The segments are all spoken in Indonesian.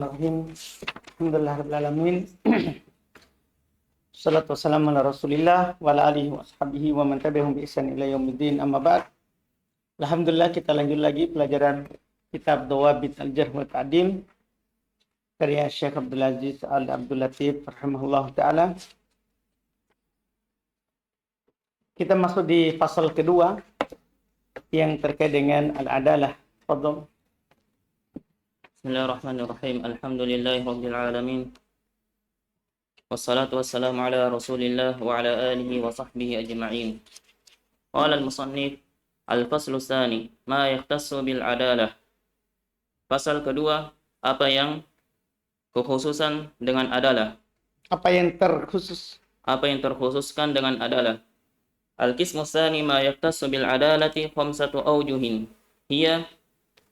Alhamdulillahirrahmanirrahim. Salatu wassalamu ala rasulillah wa ala alihi wa sahbihi wa man tabi'ahum bi ihsan ila yaumiddin, amma ba'd. Alhamdulillah, kita lanjut lagi pelajaran kitab Dawabit al-Jarh wa Ta'dil karya Syekh Abdul Aziz Al-Abdul Latif rahimahullah ta'ala. Kita masuk di pasal kedua yang terkait dengan al-adalah. Fadhal. Bismillahirrahmanirrahim. Alhamdulillahirabbil alamin. Wassalatu wassalamu ala Rasulillah wa ala alihi wa sahbihi ajma'in. Qala al-musannif al-faslu tsani ma yahtassu bil adalah. Pasal kedua, apa yang kekhususan dengan adalah. Apa yang terkhusus? Apa yang terkhususkan dengan adalah. Al-qismu tsani ma yahtassu bil adalati khamsatu awjuhin. Hiya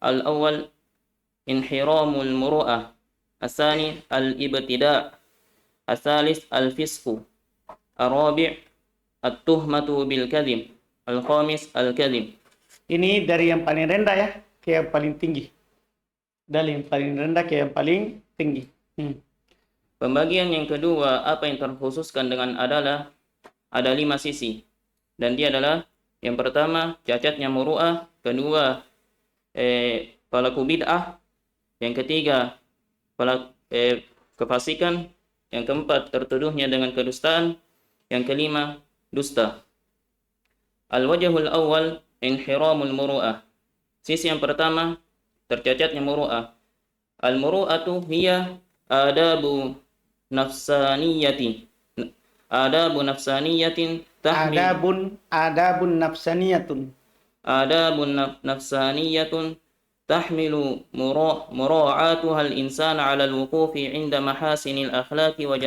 al-awwal inhiramul muru'ah, asani al-ibtida', asalis al-fisqu, arabi' at-tuhmatu bil kadhib, al-khamis al-kadhib. Ini dari yang paling rendah ya ke yang paling tinggi. Dari yang paling rendah ke yang paling tinggi. Pembagian yang kedua, apa yang terkhususkan dengan adalah, ada 5 sisi. Dan dia adalah, yang pertama, cacatnya muru'ah, kedua, pelaku bid'ah, yang ketiga, kefasikan, yang keempat, tertuduhnya dengan kedustaan, yang kelima, dusta. Al-wajhul awal inhiramul muru'ah. Sisi yang pertama, tercacatnya muru'ah. Al-muru'atu hiya adabu nafsaniyatin. Adabu nafsaniyatin tahmil. Adabun nafsaniyatun. Adabun nafsaniyatun tahmilu mura'atuha al-insan 'ala al-wuqufi 'inda mahasinil akhlaqi wa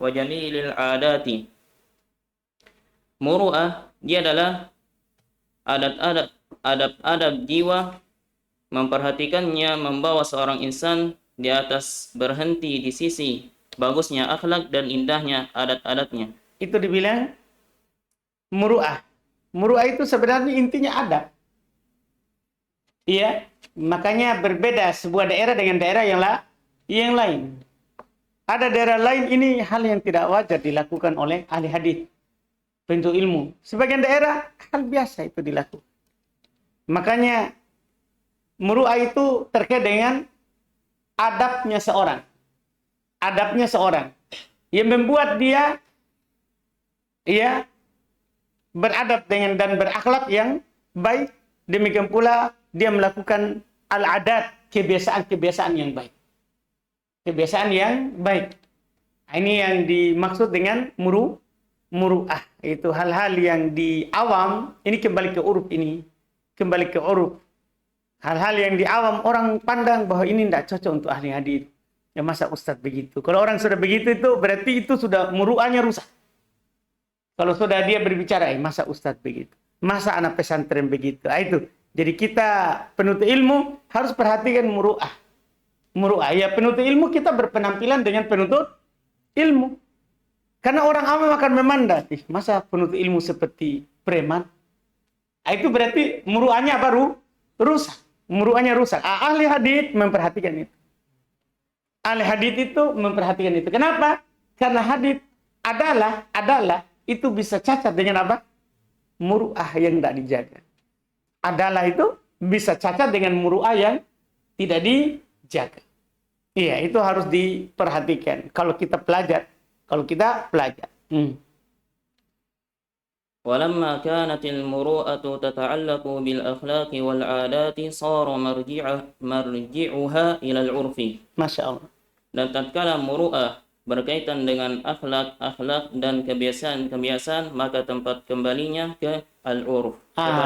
jamilil 'adati. Muru'ah dia adalah adab jiwa, memperhatikannya membawa seorang insan di atas berhenti di sisi bagusnya akhlak dan indahnya adat-adatnya. Itu dibilang muru'ah. Muru'ah itu sebenarnya intinya adab. Iya, makanya berbeda sebuah daerah dengan daerah yang lain. Ada daerah lain ini hal yang tidak wajar dilakukan oleh ahli hadis, penuntut ilmu. Sebagian daerah hal biasa itu dilakukan. Makanya muru'ah itu terkait dengan adabnya seorang. Adabnya seorang yang membuat dia beradab dengan dan berakhlak yang baik. Demikian pula dia melakukan al-adat, kebiasaan-kebiasaan yang baik. Kebiasaan yang baik. Ini yang dimaksud dengan muru'ah. Itu hal-hal yang di awam, ini kembali ke uruf ini. Kembali ke uruf. Hal-hal yang di awam orang pandang bahwa ini tidak cocok untuk ahli hadis. Ya masa ustadz begitu. Kalau orang sudah begitu itu berarti itu sudah muru'ahnya rusak. Kalau sudah dia berbicara, masa ustadz begitu. Masa anak pesantren begitu. Itu. Jadi kita penuntut ilmu harus perhatikan muru'ah. Muru'ah. Ya penuntut ilmu kita berpenampilan dengan penuntut ilmu. Karena orang awam akan memandang, masa penuntut ilmu seperti preman? Itu berarti muru'ahnya baru rusak. Muru'ahnya rusak. Ahli hadis memperhatikan itu. Ahli hadis itu memperhatikan itu. Kenapa? Karena hadis adalah itu bisa cacat dengan apa? Muru'ah yang tidak dijaga. Adalah itu bisa cacat dengan muru'ah yang tidak dijaga. Iya, itu harus diperhatikan kalau kita pelajar. Walamma kanatil muru'atu tata'allaqu bil akhlaqi wal 'adati sara marji'uha ila al-'urfi. Masya Allah. Dan tatkala muru'ah berkaitan dengan akhlak dan kebiasaan, maka tempat kembalinya ke al-urf.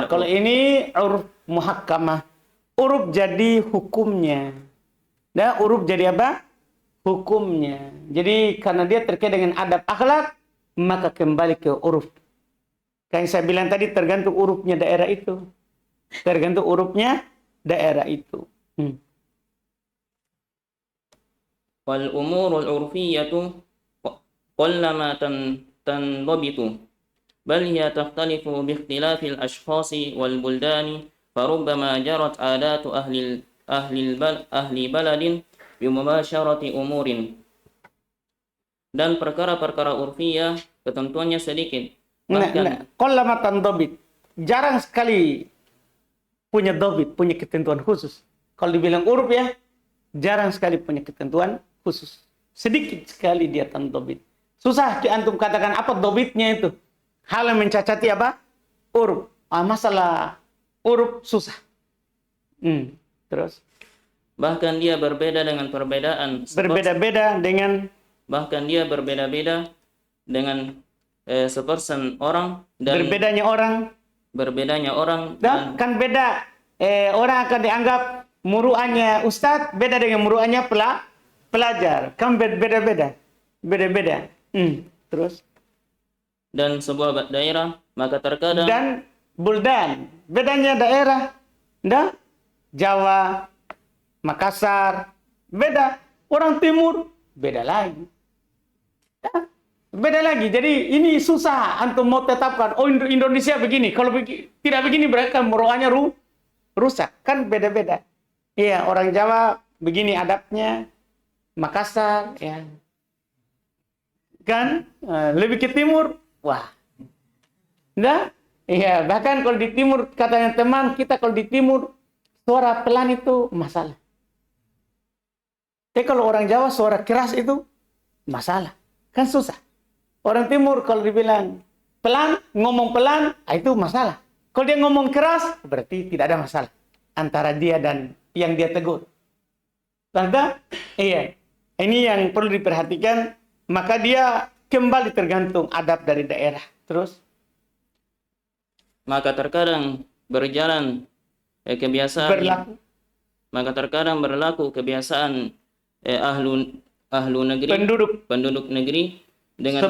Kalau ini uruf muhakkamah. Uruf jadi hukumnya. Dan uruf jadi apa? Hukumnya. Jadi karena dia terkait dengan adab akhlak, maka kembali ke uruf. Kayak saya bilang tadi, tergantung urufnya daerah itu. Tergantung urufnya daerah itu. Wal umurul urfiyatu qallama tandabitu bal hiya takhtalifu bi ikhtilafil ashkhasi wal buldani farubbama jarat adatu ahli baladin bimubasharati umurin. Dan perkara-perkara urfiyah ketentuannya sedikit. Bahkan Qallama tandabit. Jarang sekali punya dobit, punya ketentuan khusus. Kalau dibilang uruf ya, jarang sekali punya ketentuan khusus. Sedikit sekali dia tandabit. Susah antum katakan apa dobitnya itu. Hal yang mencacati apa? Uruf. Masalah uruf susah. Terus bahkan dia berbeda dengan perbedaan berbeda-beda dengan bahkan dia berbeda-beda dengan sepersen orang dan berbedanya orang dan kan beda. Orang akan dianggap muruannya ustadz beda dengan muruannya pelajar. Kan beda-beda. Terus dan sebuah daerah maka terkadang dan buldan, bedanya daerah. Jawa, Makassar, beda. Orang timur, beda lagi. Beda lagi. Jadi ini susah antum mau tetapkan. Oh Indonesia begini. Kalau tidak begini berarti kan muruannya rusak. Kan beda-beda. Iya, orang Jawa begini adabnya. Makassar, ya. Kan lebih ke timur, wah. Iya, bahkan kalau di timur katanya teman kita kalau di timur suara pelan itu masalah. Tapi kalau orang Jawa suara keras itu masalah. Kan susah. Orang timur kalau dibilang pelan, ngomong pelan, itu masalah. Kalau dia ngomong keras, berarti tidak ada masalah antara dia dan yang dia tegur. Tanda? Iya. Ini yang perlu diperhatikan. Maka dia kembali tergantung adab dari daerah. Terus? Maka terkadang berjalan kebiasaan berlaku. Maka terkadang berlaku kebiasaan ahlu negeri, penduduk negeri dengan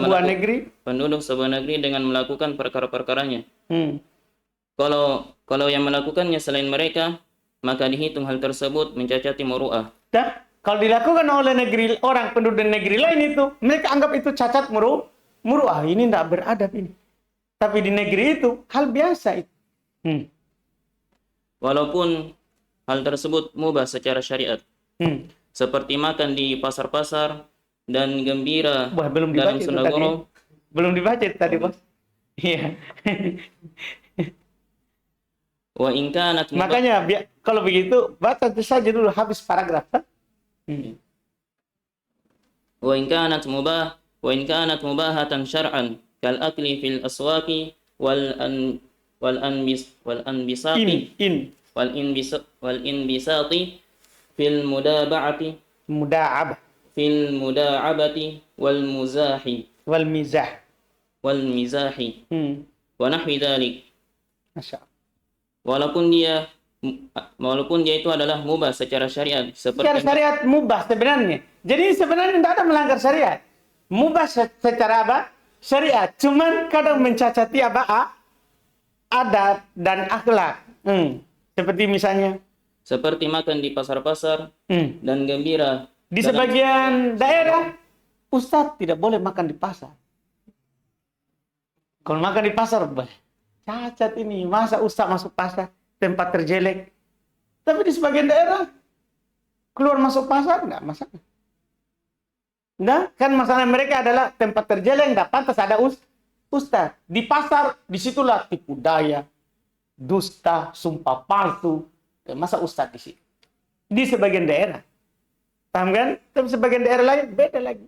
penduduk sebuah negeri dengan melakukan perkara-perkaranya. Kalau yang melakukannya selain mereka, maka dihitung hal tersebut mencacati muru'ah. Kalau dilakukan oleh orang penduduk negeri lain itu, mereka anggap itu cacat muru'ah. Ini tidak beradab ini. Tapi di negeri itu hal biasa itu. Walaupun hal tersebut mubah secara syariat. Seperti makan di pasar-pasar dan gembira dalam Sundagoro. Belum dibaca tadi, Bos. Iya. Wa in kanat makanya kalau begitu baca saja dulu habis paragraf. Wa in kanat mubahatan syar'an kal akli fil aswaqi wal anbisati wal inbisati fil mudaba'ati wal mizahi wa nahwi dzalik. Walaupun dia itu adalah mubah secara syariat. Secara syariat mubah sebenarnya. Jadi sebenarnya tidak ada melanggar syariat. Mubah secara apa? Syariat. Cuman kadang mencacati apa? Adat dan akhlak. Seperti misalnya? Seperti makan di pasar-pasar dan gembira. Di sebagian daerah, ustadz tidak boleh makan di pasar. Kalau makan di pasar, cacat ini. Masa ustadz masuk pasar? Tempat terjelek. Tapi di sebagian daerah, keluar masuk pasar, enggak masalah. Kan masalah mereka adalah tempat terjelek, enggak pantas ada ustadz. Di pasar, disitulah tipu daya, dusta, sumpah palsu. Masa ustadz di situ? Di sebagian daerah. Paham kan? Tapi sebagian daerah lain beda lagi.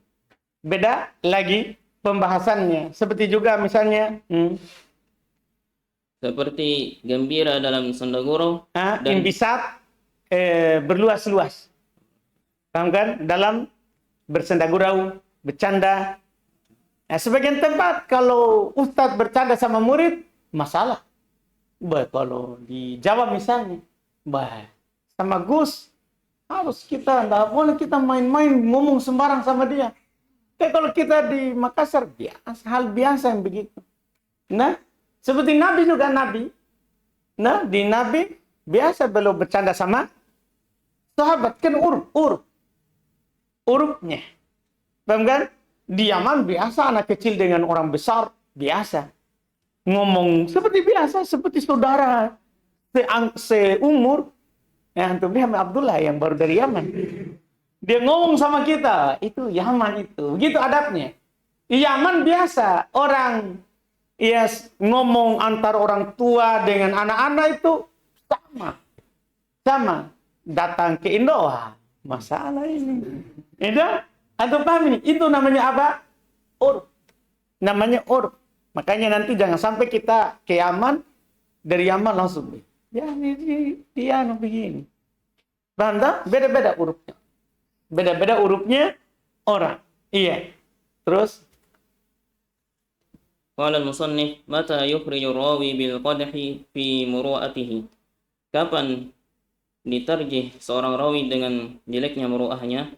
Beda lagi pembahasannya. Seperti juga misalnya seperti gembira dalam Sundagoro dan imbisat berluas-luas. Paham kan? Dalam bersendagurau, bercanda. Nah, sebagian tempat kalau ustadz bercanda sama murid, masalah. Kalau di Jawa misalnya, sama Gus, harus kita, tidak boleh kita main-main ngomong sembarang sama dia. Tapi kalau kita di Makassar, hal biasa yang begitu. Nah, seperti Nabi juga Nabi. Nah, di Nabi, biasa beliau bercanda sama sahabat. Kan urupnya. Paham kan? Di Yaman biasa anak kecil dengan orang besar biasa ngomong seperti biasa, seperti saudara seumur. Antum lihat Abdullah yang baru dari Yaman. Dia ngomong sama kita, itu Yaman itu. Begitu adabnya. Di Yaman biasa orang ngomong antara orang tua dengan anak-anak itu sama. Sama. Datang ke Indo, wah, masalah ini. Itu, atau paham ini? Itu namanya apa? Urf. Namanya urf. Makanya nanti jangan sampai kita ke Yaman, dari Yaman langsung. Ya, dia begini. Paham tak? Beda-beda urufnya. Beda-beda urufnya orang. Iya. Terus? Qala al-musannif, mata yukhriju rawi bil qadhi fi muru'atihi. Kapan ditarjih seorang rawi dengan jeleknya muru'ahnya?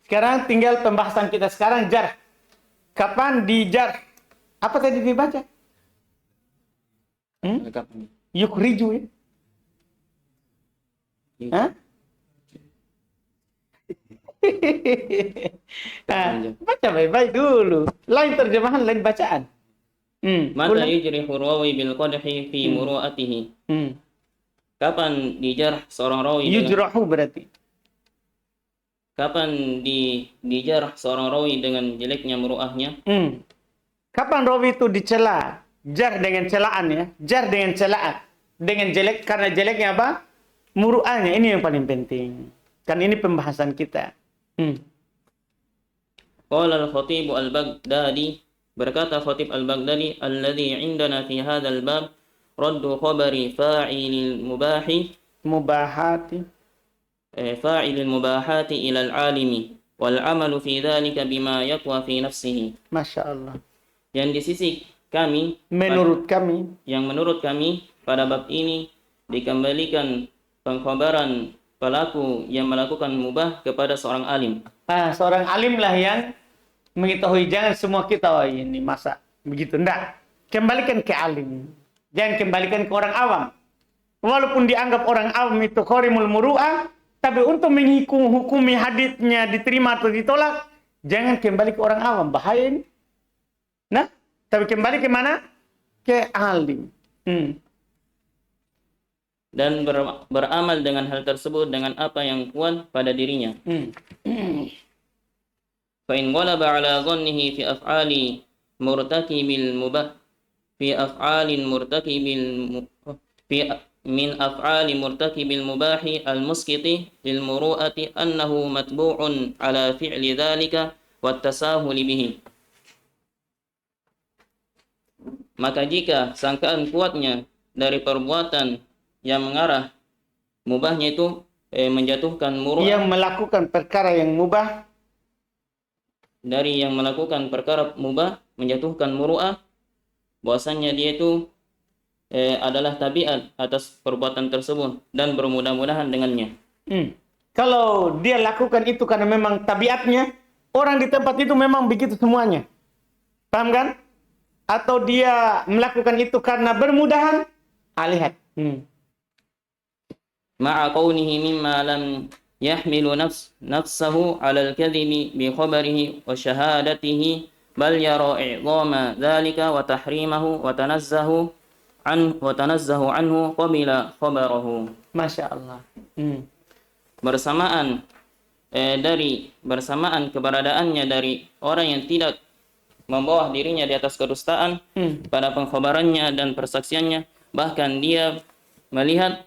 Sekarang tinggal pembahasan kita sekarang jarh. Kapan dijarh? Apa tadi dibaca? Kapan? Yukhriju ya? Hah? Baca baik-baik dulu. Lain terjemahan, lain bacaan. Mata yujrihu rawi bil qadhi fi muru'atihi. Kapan dijarh seorang rawi Yujrahu berarti. Kapan dijarh seorang rawi dengan jeleknya muru'ahnya? Kapan rawi itu dicela? Jar dengan celaan ya. Jar dengan celaan. Dengan jelek, karena jeleknya apa? Muru'ahnya. Ini yang paling penting. Kan ini pembahasan kita. Qala al-Khatib al-Baghdadi, berkata Khatib al-Baghdadi, alladhi indana fi hadzal bab raddu khabari fa'ilil mubahati ila al-alimi wal amalu fi dhalika bima yaqwa fi nafsihi. Masya Allah. Yang di sisi kami, menurut kami pada bab ini dikembalikan pengkhabaran pelaku yang melakukan mubah kepada seorang alim. Seorang alim lah yang mengetahui. Jangan semua kita, oh ini masa begitu. Enggak. Kembalikan ke alim. Jangan kembalikan ke orang awam. Walaupun dianggap orang awam itu qarimul muru'ah, tapi untuk menghukumi haditsnya diterima atau ditolak, jangan kembali ke orang awam. Bahaya ini. Nah, tapi kembali ke mana? Ke alim. Dan beramal dengan hal tersebut dengan apa yang kuat pada dirinya. Fa in ghalaba ala dhannihi fi af'ali murtakibil mubah min af'ali murtakibil mubahi al-muskiti lil muru'ati annahu matbu'un ala fi'li dhalika wat tasahuli bihi. Maka jika sangkaan kuatnya dari perbuatan yang mengarah mubahnya itu menjatuhkan muru'ah, yang melakukan perkara yang mubah, dari yang melakukan perkara mubah menjatuhkan muru'ah, bahwasannya dia itu adalah tabiat atas perbuatan tersebut dan bermudah-mudahan dengannya. Kalau dia lakukan itu karena memang tabiatnya, orang di tempat itu memang begitu semuanya. Paham kan? Atau dia melakukan itu karena bermudahan, lihat. Ma'a qawnihi mimma lam yahmilu nafsahu 'ala al-kadhibi bi khabarihi wa shahadatihi bal yara i'dhama dhalika wa tahrimahu wa tanazzahu anhu qabila khabarahu. Masya Allah. Bersamaan keberadaannya dari orang yang tidak membawa dirinya di atas kedustaan pada pengkhabarannya dan persaksiannya, bahkan dia melihat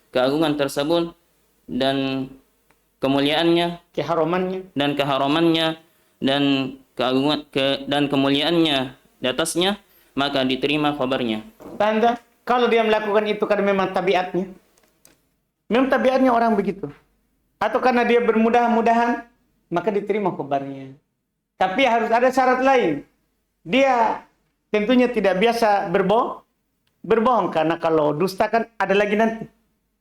keagungan tersebut dan kemuliaannya, keharamannya dan kemuliaannya di atasnya, maka diterima khabarnya. Tanda, kalau dia melakukan itu karena memang tabiatnya orang begitu, atau karena dia bermudah-mudahan, maka diterima khabarnya. Tapi harus ada syarat lain. Dia tentunya tidak biasa berbohong, karena kalau dusta kan ada lagi nanti.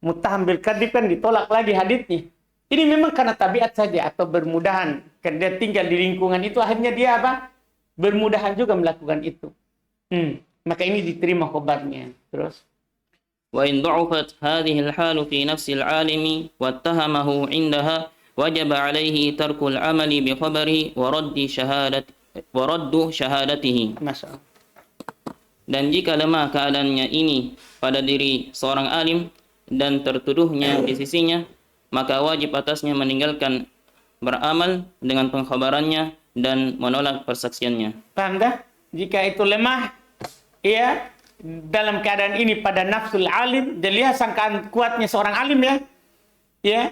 Muttaham bil kadzib kan ditolak lagi haditsnya. Ini memang karena tabiat saja atau bermudahan. Karena dia tinggal di lingkungan itu, akhirnya dia apa? Bermudahan juga melakukan itu. Maka ini diterima khabarnya. Terus. Wa in dha'afat hadhihi al-hal fi nafsi al-alimi wattahamahu 'indaha wajaba 'alayhi tarkul 'amali bi khabarihi wa raddu syahadatihi. Masyaallah. Dan jika lemah keadaannya ini pada diri seorang alim dan tertuduhnya di sisinya, maka wajib atasnya meninggalkan beramal dengan pengkhabarannya dan menolak persaksiannya. Paham dah? Jika itu lemah, ya, dalam keadaan ini pada nafsul alim, dia lihat sangkaan kuatnya seorang alim ya. Ya.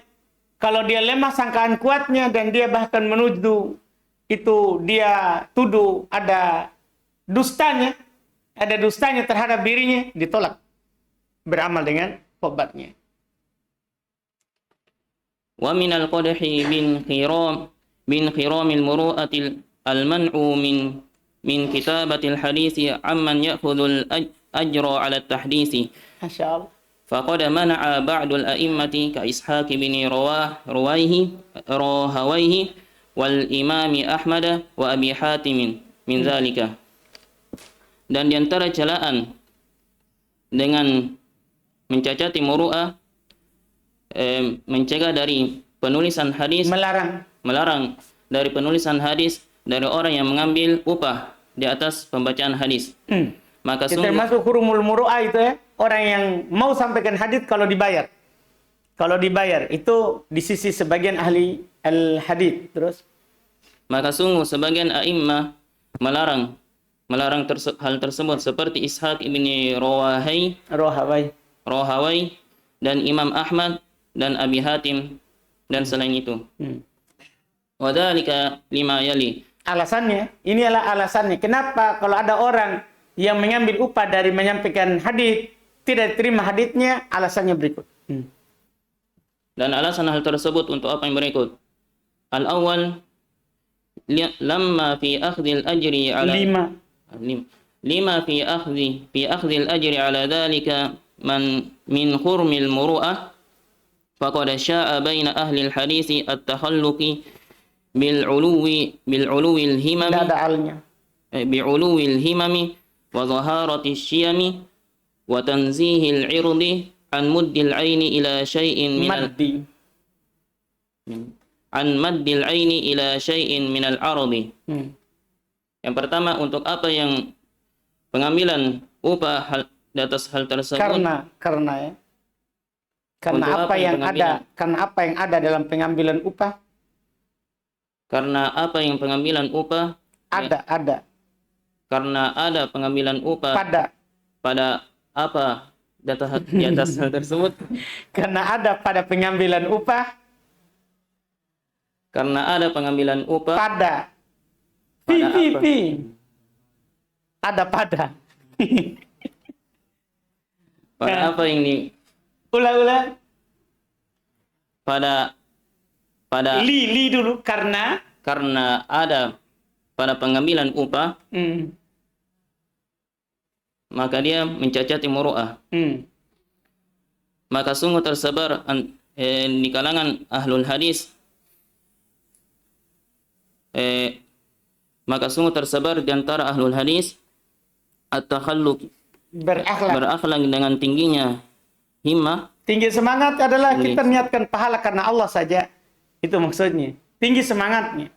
Kalau dia lemah sangkaan kuatnya dan dia bahkan menuduh itu dia tuduh ada dustanya terhadap dirinya, ditolak. Beramal dengan obatnya. Wa min al-qadhi bin khiramil muru'atil al-man'u min kitabatil hadisi amman ya'khudul ajra 'ala at-tahdisi. Masya Allah. فقد منع بعض الأئمة كإسحاق بن راهويه والإمام أحمد وأبي حاتم من ذلك. Dan di antara celaan dengan mencacati muru'ah, mencegah dari penulisan hadis, melarang dari penulisan hadis dari orang yang mengambil upah di atas pembacaan hadis. Maka sungguh, termasuk hurumul muru'ah itu ya, orang yang mau sampaikan hadis kalau dibayar. Kalau dibayar itu di sisi sebagian ahli al-hadis. Terus maka sungguh sebagian a'immah melarang hal tersebut seperti Ishaq ibn Rahawai dan Imam Ahmad dan Abi Hatim dan selain itu. Wadzalika lima yali. Alasannya, inilah alasannya. Kenapa kalau ada orang yang mengambil upah dari menyampaikan hadis tidak diterima hadisnya? Alasannya berikut. Dan alasan hal tersebut untuk apa yang berikut? Al-awwal lamma fi akhdhi al-ajri ala lima fi akhdhi al-ajri ala dhalika min khurmil muru'ah faqad sya'a baina ahli al-hadisi at-takhalluqi bil'uluwi al-himami bi'uluwi al-himami wa dhaharati asy-syiyami wa tanzihi al-'irdi an muddil 'aini ila syai'in min al-'ardi. Yang pertama, untuk apa yang pengambilan upah di atas hal tersebut? Karena ya. Karena apa yang ada dalam pengambilan upah? Karena apa yang pengambilan upah? Ada. Karena ada pengambilan upah pada apa di atas hal tersebut? Karena ada pada pengambilan upah. Karena ada pengambilan upah pada ada pada apa yang di ulang pada li dulu karena ada pada pengambilan upah, maka dia mencacati muru'ah. Maka sungguh tersebar di kalangan ahlul hadis, maka sungguh tersebar di antara ahlul hadis at-takhalluq, berakhlak dengan tingginya himmah. Tinggi semangat adalah kita niatkan pahala karena Allah saja. Itu maksudnya. Tinggi semangatnya.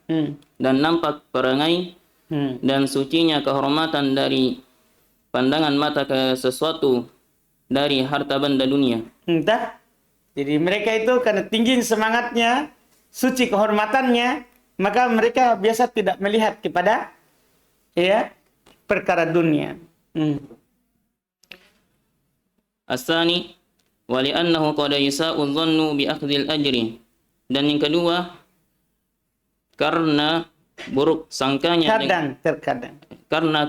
Dan nampak perangai dan sucinya kehormatan dari pandangan mata ke sesuatu dari harta benda dunia. Entah. Jadi mereka itu karena tinggi semangatnya, suci kehormatannya, maka mereka biasa tidak melihat kepada perkara dunia. Asani wali'annahu qad yasa'u dhannu bi akhdhil ajri. Dan yang kedua, karena buruk sangkanya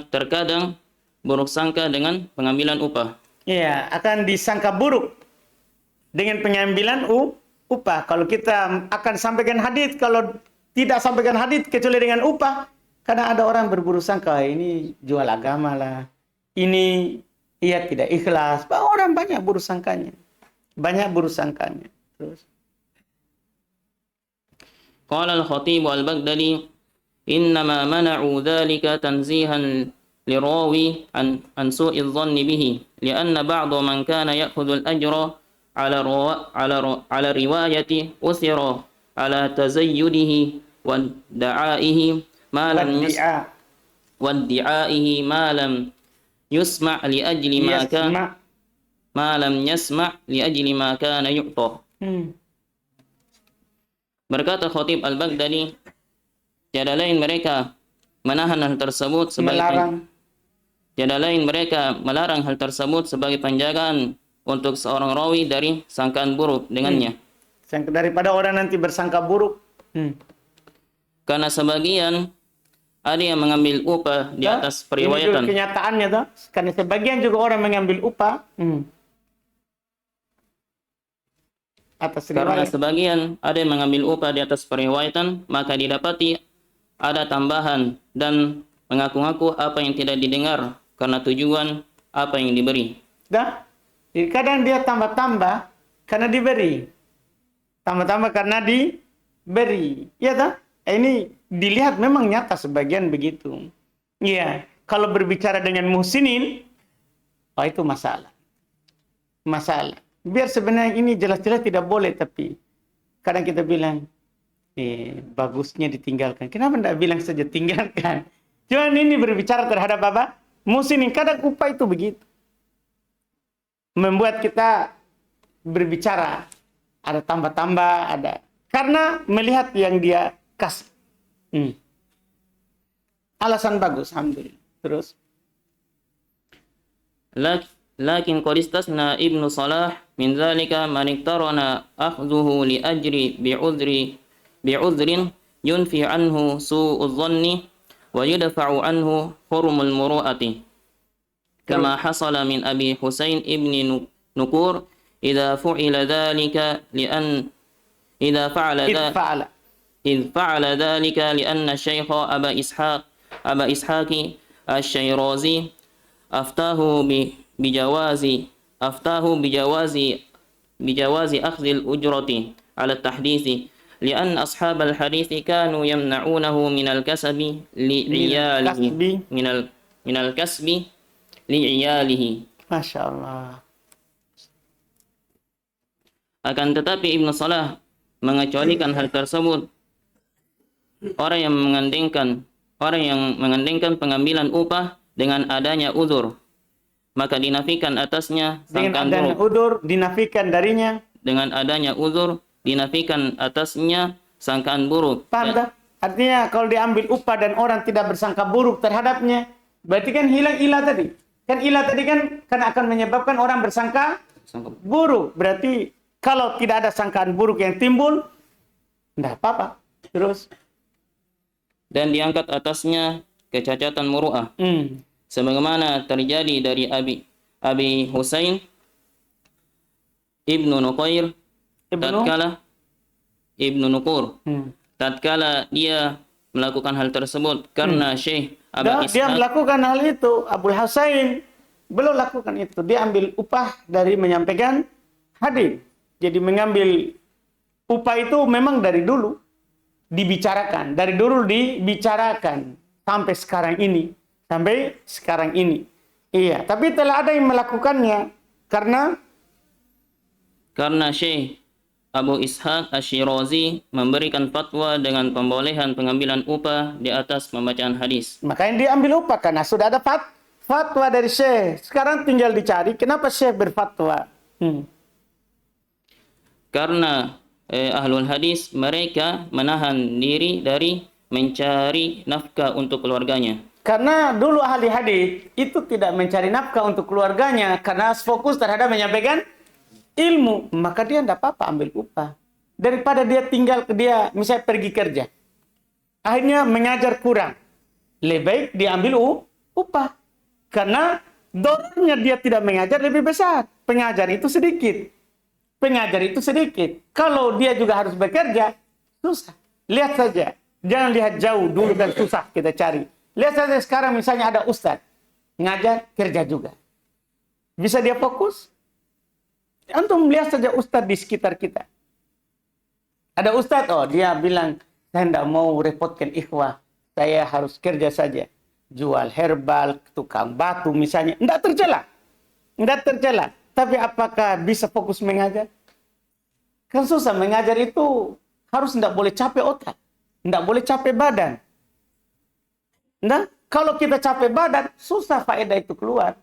terkadang buruk sangka dengan pengambilan upah. Iya, akan disangka buruk dengan pengambilan upah. Kalau kita akan sampaikan hadis, kalau tidak sampaikan hadis kecuali dengan upah, karena ada orang berburu sangka ini jual agama lah, ini ia tidak ikhlas. Orang banyak buruk sangkanya. Terus Qala al-Khatib al-Baghdadi innama mana'u dhalika tanzihan lirawi an su'i dhanni bihi lianna ba'da man kana ya'khudhu al-ajra ala riwayati usira ala tazayyudihi wa da'aihi ma lam yusma' li ajli ma kana yu'ta. Berkata Khatib Al-Baghdadi, tiada lain mereka menahan hal tersebut sebagai Melarang. tiada lain mereka melarang hal tersebut sebagai penjagaan untuk seorang rawi dari sangkaan buruk dengannya. Daripada orang nanti bersangka buruk. Karena sebagian ada yang mengambil upah di atas Ini juga periwayatan. kenyataannya toh. Karena sebagian juga orang mengambil upah atas Karena riwayat. sebagian ada yang mengambil upah di atas periwayatan, maka didapati ada tambahan dan mengaku-ngaku apa yang tidak didengar karena tujuan apa yang diberi. Dah. Jadi kadang dia tambah-tambah karena diberi. Tambah-tambah karena diberi. Ya toh? Ini dilihat memang nyata sebagian begitu. Iya. Kalau berbicara dengan muhsinin, oh itu masalah. Masalah. Biar sebenarnya ini jelas-jelas tidak boleh, tapi kadang kita bilang, bagusnya ditinggalkan. Kenapa tidak bilang saja tinggalkan? Cuman ini berbicara terhadap apa? Muhsinin. Kadang upah itu begitu. Membuat kita berbicara. Ada tambah-tambah, ada. Karena melihat yang dia kasih. Alasan bagus, alhamdulillah. Terus? Lakin qad istasna Ibnu Salah min dzalika man iqtarana akhdhuhu li ajri bi'udhrin yunfi anhu su'udh dhanni wa yudfa'u anhu hurmul muru'ati. Kama hasala min Abi Husain ibni Nukur idza fu'ila dzalika li'an idza fa'ala Fa'ala. إذ فعل ذلك لأن الشيخ أبا إسحاق الشيرازي أفتاه بجواز أخذ الأجرة على التحديث لأن أصحاب الحديث كانوا يمنعونه من الكسب لعياله من الكسب لعياله. Masya Allah. Akan tetapi Ibnu Salah mengecualikan hal tersebut. Orang yang mengandengkan pengambilan upah dengan adanya uzur, maka dinafikan atasnya Dengan sangkaan adanya buruk. udur, dinafikan darinya. Dengan adanya uzur, dinafikan atasnya sangkaan buruk. Paham tak? Artinya kalau diambil upah dan orang tidak bersangka buruk terhadapnya, berarti kan hilang ilah tadi. Kan ilah tadi kan akan menyebabkan orang bersangka buruk. Berarti kalau tidak ada sangkaan buruk yang timbul, tidak apa-apa. Terus? Dan diangkat atasnya kecacatan muru'ah. Sebagaimana terjadi dari Abi Husain Ibnu Nuqair Ibnu Nukur. Tatkala dia melakukan hal tersebut karena Syekh Aba Dia Ishaq melakukan hal itu. Abul Husain belum lakukan itu. Dia ambil upah dari menyampaikan hadis. Jadi mengambil upah itu memang dari dulu dibicarakan. Dari dulu dibicarakan. Sampai sekarang ini. Iya. Tapi telah ada yang melakukannya. Karena Syekh Abu Ishaq Asy-Syirazi memberikan fatwa dengan pembolehan pengambilan upah di atas pembacaan hadis. makanya dia ambil upah. Karena sudah ada fatwa dari Syekh. Sekarang tinggal dicari kenapa Syekh berfatwa. Karena ahlul hadis mereka menahan diri dari mencari nafkah untuk keluarganya. Karena dulu ahli hadis itu tidak mencari nafkah untuk keluarganya karena fokus terhadap menyampaikan ilmu, maka dia tidak apa-apa ambil upah. Daripada dia misalnya pergi kerja, akhirnya mengajar kurang, lebih baik dia ambil upah. Karena dorongnya dia tidak mengajar lebih besar, pengajar itu sedikit. Kalau dia juga harus bekerja, susah. Lihat saja. Jangan lihat jauh. Dulu kan susah kita cari. Lihat saja sekarang misalnya ada ustadz. Ngajar, kerja juga. Bisa dia fokus? Antum lihat saja ustadz di sekitar kita. Ada ustadz, dia bilang, saya tidak mau repotkan ikhwah. Saya harus kerja saja. Jual herbal, tukang batu misalnya. Tidak tercela. Tapi apakah bisa fokus mengajar? Kan susah mengajar itu harus tidak boleh capek otak. Tidak boleh capek badan. Nah, kalau kita capek badan, susah faedah itu keluar.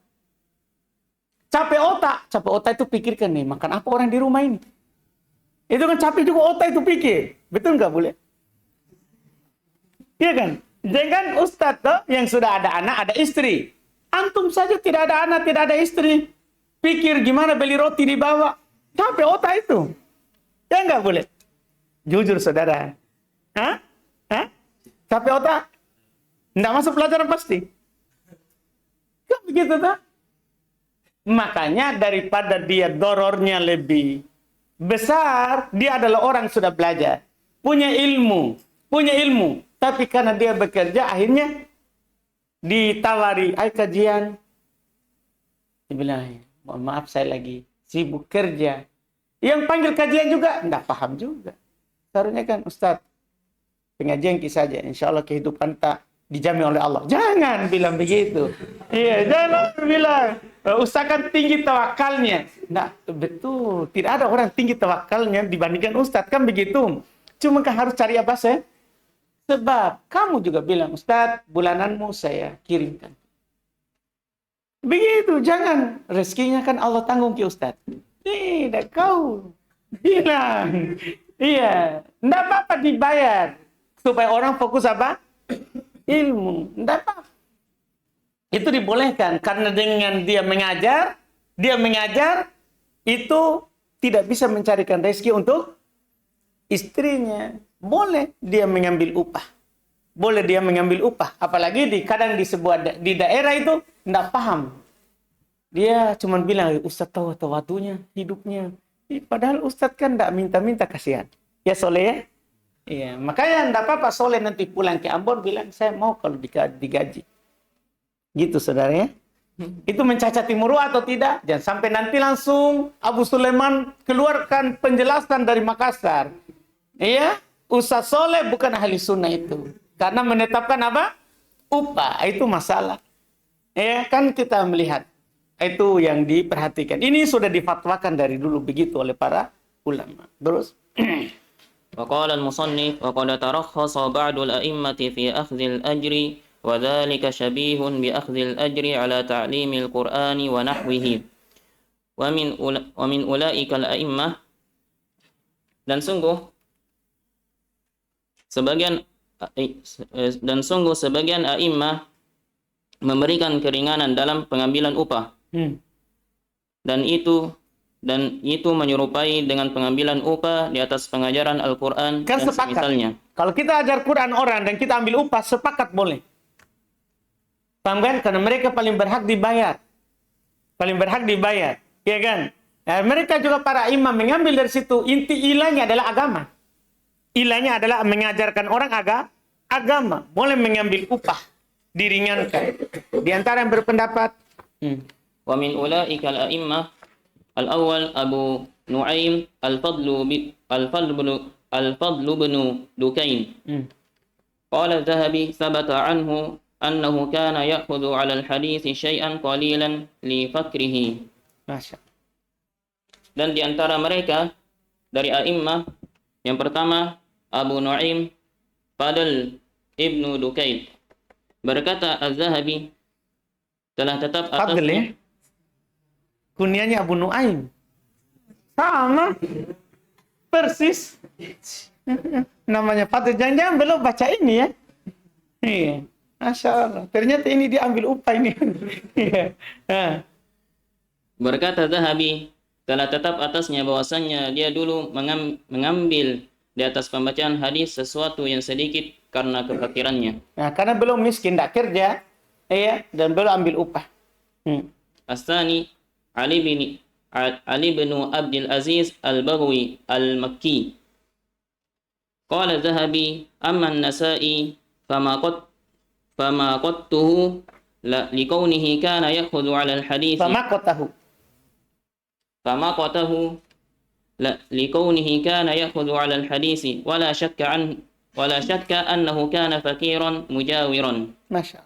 Capek otak itu pikirkan nih, makan apa orang di rumah ini. Itu kan capek juga otak itu pikir. Betul nggak boleh? Iya kan? Jangan ustadz toh yang sudah ada anak, ada istri. Antum saja tidak ada anak, tidak ada istri. Pikir gimana beli roti di bawah. Capek otak itu. Ya nggak boleh. Jujur saudara. Hah? Hah? Capek otak? Nggak masuk pelajaran pasti. Kan begitu toh? Makanya daripada dia dorornya lebih besar, dia adalah orang sudah belajar. Punya ilmu. Tapi karena dia bekerja, akhirnya ditawari, ayo kajian. Dia bilang, mohon maaf saya lagi sibuk kerja. Yang panggil kajian juga, enggak paham juga. Seharusnya kan, Ustadz, pengajian saja. Insya Allah kehidupan tak dijamin oleh Allah. Jangan bilang begitu. Iya, jangan bilang. Ustadz kan tinggi tawakalnya. Nah, betul. Tidak ada orang tinggi tawakalnya dibandingkan Ustadz. Kan begitu. Cuma kan harus cari apa sih? Sebab kamu juga bilang, Ustadz, bulananmu saya kirimkan. Begitu, jangan. Rezekinya kan Allah tanggung ke Ustadz. Tidak, kau bilang. Iya, tidak apa-apa dibayar. Supaya orang fokus apa? Ilmu. Tidak apa-apa. Itu dibolehkan. Karena dengan dia mengajar, itu tidak bisa mencarikan rezeki untuk istrinya. Boleh dia mengambil upah. Apalagi kadang di daerah itu tidak paham. Dia cuma bilang, Ustadz tahu waktunya, hidupnya. Padahal Ustadz kan tidak minta-minta, kasihan. Ya Soleh ya? Iya. Makanya tidak apa-apa Soleh nanti pulang ke Ambon bilang, saya mau kalau digaji. Gitu saudara ya. Itu mencacati muruah atau tidak? Jangan sampai nanti langsung Abu Sulaiman keluarkan penjelasan dari Makassar. Iya? Ustaz Soleh bukan ahli sunnah itu. Karena menetapkan apa? Upah. Itu masalah. Ya kan kita melihat. Itu yang diperhatikan. Ini sudah difatwakan dari dulu begitu oleh para ulama. Terus. وقال المصنف وقد ترخص بعض الأئمة في أخذ الأجر وذلك شبيه بأخذ الأجر على تعليم القرآن ونحوه ومن أولئك الأئمة dan sungguh sebagian a'immah memberikan keringanan dalam pengambilan upah. Dan itu menyerupai dengan pengambilan upah di atas pengajaran Al-Qur'an kan dan sepakat. semisalnya. Kalau kita ajar Quran orang dan kita ambil upah, sepakat boleh. Paham kan? Karena mereka paling berhak dibayar. Ya kan? Nah, mereka juga para imam mengambil dari situ. Inti ilahnya adalah agama. Ilahnya adalah mengajarkan orang agama. Boleh mengambil upah. Diringankan. Di antara yang berpendapat. Wa min ulaika al-a'immah al-awwal Abu Nu'aim al-Fadl bin Dukain. Qala Zahabi thabata anhu annahu kana ya'khudhu 'ala al-hadits syai'an qalilan li fakrihi. Masya. Dan di antara mereka dari a'immah yang pertama Abu Nu'aim Fadl ibnu Dukain. Berkata Az-Zahabi telah tetap Fadl ya? Kunyanya Abu Nu'aim. Sama. Persis. Namanya Fadl. Jangan-jangan belum baca ini ya? Iya. Masya Allah. Ternyata ini diambil upah ini. Iya. Berkata Zahabi telah tetap atasnya bahwasannya dia dulu mengambil di atas pembacaan hadis sesuatu yang sedikit karena kefakirannya. Nah, karena belum miskin, tidak kerja, ya, dan belum ambil upah. Astani Ali bin Abdul Aziz Al-Baghawi Al-Makki. Qala Zahabi amma an-Nasa'i fama qattuhu liqaunihi kana ya'khudhu 'ala al-hadits fama qatahu liqaunihi kana ya'khudhu 'ala al-hadits wala shakka annahu kana fakiran mujawiran. Masya.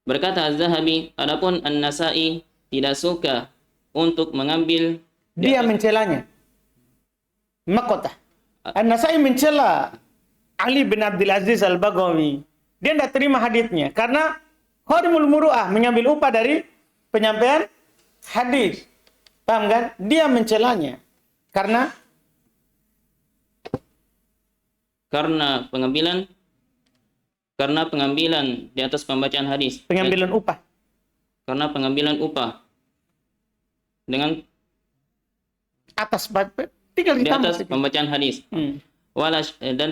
Berkata Az-Zahabi, adapun An-Nasa'i tidak suka untuk mengambil, dia mencelanya. Makotah. An-Nasa'i mencela Ali bin Abdul Aziz Al-Baghawi. Dia tidak terima haditsnya karena khadimul muru'ah mengambil upah dari penyampaian hadis. Paham kan? Dia mencelanya karena karena pengambilan di atas pembacaan hadis. Pengambilan upah. Karena pengambilan upah dengan Atas tinggal di ditambah atas sedikit. pembacaan hadis. Hmm. Dan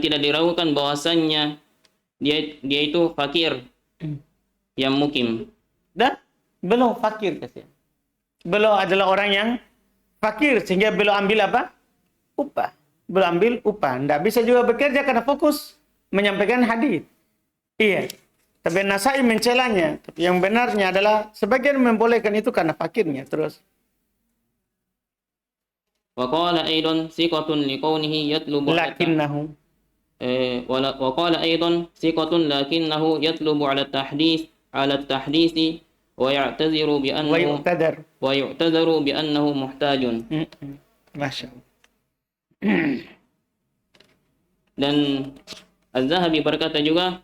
tidak diragukan bahwasannya dia itu fakir yang mukim. Dan belum fakir kasihan. Belum adalah orang yang fakir sehingga belum ambil apa? Upah. Belum ambil upah. Tidak bisa juga bekerja karena fokus menyampaikan hadis. Iya. Tapi Nasai mencelanya. Tapi yang benarnya adalah sebagian membolehkan itu karena fakirnya. Terus. وقال أيضا ثقة لكونه يطلب Lakinnahu. وقال أيضا ثقة لكنه يطلب على التحديث ويعتذر بأنه محتاج. Masya Allah. Dan Az-Zahabi berkata juga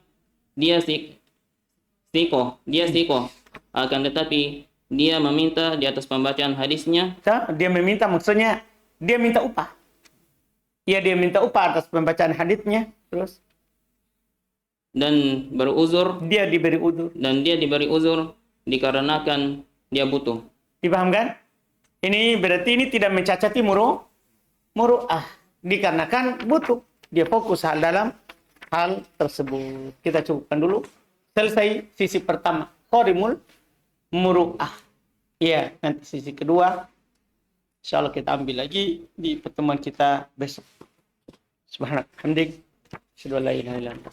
dia sikoh, akan tetapi dia meminta di atas pembacaan hadisnya. Dia meminta maksudnya dia minta upah. Ya, dia minta upah atas pembacaan hadisnya. Terus dan beruzur. Dia diberi uzur. Dan dia diberi uzur dikarenakan dia butuh. Dipahamkan? Ini berarti ini tidak mencacati muru'ah. Dikarenakan butuh. Dia fokus dalam hal tersebut. Kita cukupkan dulu. Selesai sisi pertama. Qarimul muru'ah. Ya, nanti sisi kedua. InsyaAllah kita ambil lagi di pertemuan kita besok. Subhanallah. Hamdik. Asyhadu an la ilaha illa anta.